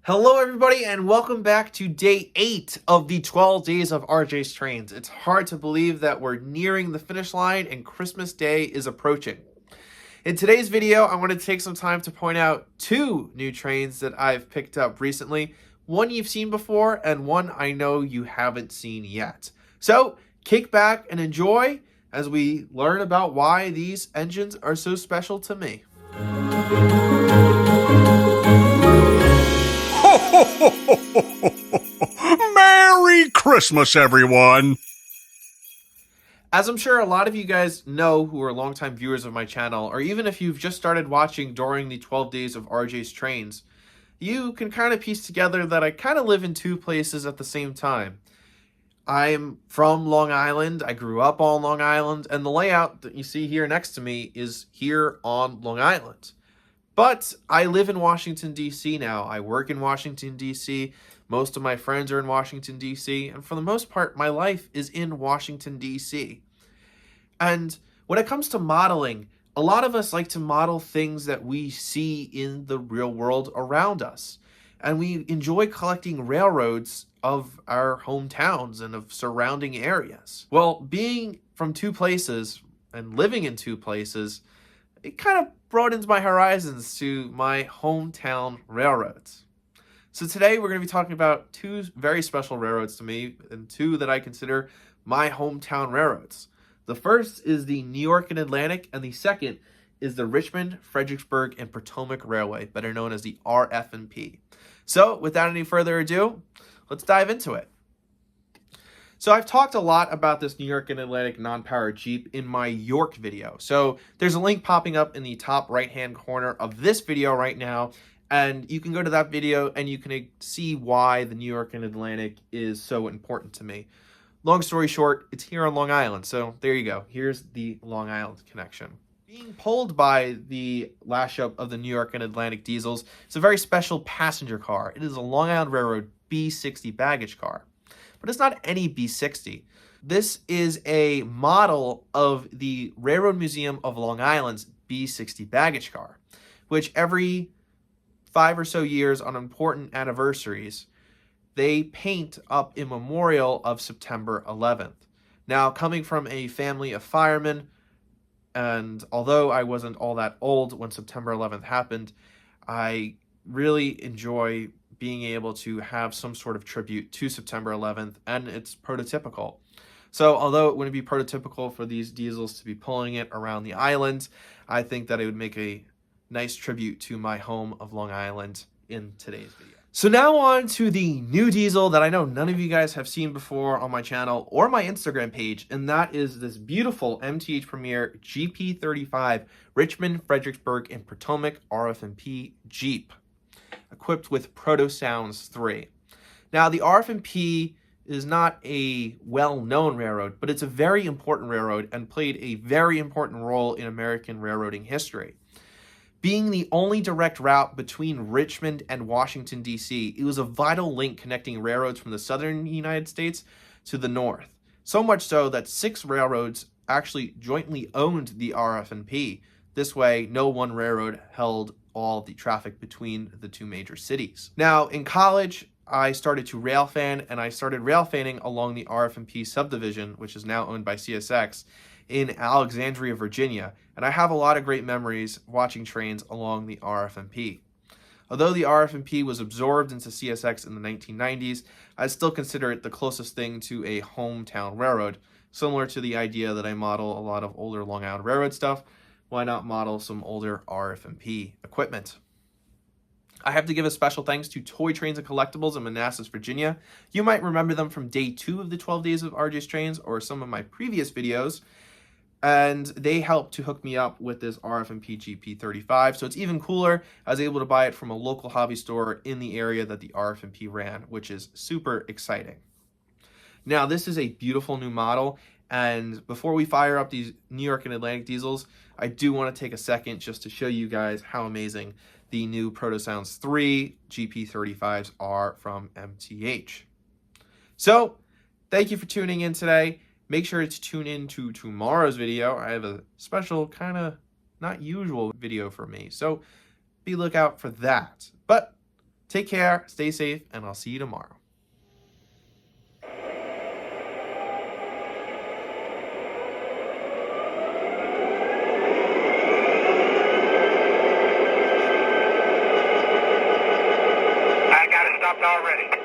Hello everybody and welcome back to day 8 of the 12 days of RJ's trains. It's hard to believe that we're nearing the finish line and Christmas Day is approaching. In today's video, I want to take some time to point out 2 new trains that I've picked up recently. One you've seen before and one I know you haven't seen yet. So kick back and enjoy as we learn about why these engines are so special to me. Merry Christmas, everyone! As I'm sure a lot of you guys know who are longtime viewers of my channel, or even if you've just started watching during the 12 days of RJ's trains, you can kind of piece together that I kind of live in 2 places at the same time. I'm from Long Island, I grew up on Long Island, and the layout that you see here next to me is here on Long Island. But I live in Washington, D.C. now. I work in Washington, D.C. Most of my friends are in Washington, D.C. And for the most part, my life is in Washington, D.C. And when it comes to modeling, a lot of us like to model things that we see in the real world around us. And we enjoy collecting railroads of our hometowns and of surrounding areas. Well, being from 2 places and living in 2 places, it kind of broadens my horizons to my hometown railroads. So today we're going to be talking about 2 very special railroads to me and 2 that I consider my hometown railroads. The first is the New York and Atlantic, and the second is the Richmond, Fredricksburg, and Potomac Railway, better known as the RF&P. So without any further ado, let's dive into it. So I've talked a lot about this New York and Atlantic non-powered Jeep in my York video. So there's a link popping up in the top right-hand corner of this video right now, and you can go to that video and you can see why the New York and Atlantic is so important to me. Long story short, it's here on Long Island, so there you go. Here's the Long Island connection. Being pulled by the lash-up of the New York and Atlantic diesels, it's a very special passenger car. It is a Long Island Railroad B60 baggage car. But it's not any B60. This is a model of the Railroad Museum of Long Island's B60 baggage car, which every 5 or so years on important anniversaries, they paint up a memorial of September 11th. Now, coming from a family of firemen, and although I wasn't all that old when September 11th happened, I really enjoy being able to have some sort of tribute to September 11th, and it's prototypical. So although it wouldn't be prototypical for these diesels to be pulling it around the island, I think that it would make a nice tribute to my home of Long Island in today's video. So now on to the new diesel that I know none of you guys have seen before on my channel or my Instagram page, and that is this beautiful MTH Premier GP35 Richmond, Fredericksburg, and Potomac RF&P Jeep, equipped with Protosounds 3. Now, the RF&P is not a well-known railroad, but it's a very important railroad and played a very important role in American railroading history. Being the only direct route between Richmond and Washington, D.C., it was a vital link connecting railroads from the southern United States to the north. So much so that 6 railroads actually jointly owned the RF&P. This way, no one railroad held all the traffic between the 2 major cities. Now, in college, I started to railfan, and I started railfanning along the RF&P subdivision, which is now owned by CSX, in Alexandria, Virginia, and I have a lot of great memories watching trains along the RF&P. Although the RF&P was absorbed into CSX in the 1990s, I still consider it the closest thing to a hometown railroad, similar to the idea that I model a lot of older Long Island Railroad stuff. Why not model some older RF&P equipment? I have to give a special thanks to Toy Trains and Collectibles in Manassas, Virginia. You might remember them from day 2 of the 12 days of RJ's trains or some of my previous videos. And they helped to hook me up with this RF&P GP35. So it's even cooler. I was able to buy it from a local hobby store in the area that the RF&P ran, which is super exciting. Now, this is a beautiful new model. And before we fire up these New York and Atlantic diesels, I do want to take a second just to show you guys how amazing the new Protosounds 3 GP35s are from MTH. So, thank you for tuning in today. Make sure to tune in to tomorrow's video. I have a special, kind of not usual video for me, so be lookout for that. But Take care, stay safe, and I'll see you tomorrow. I got it stopped already.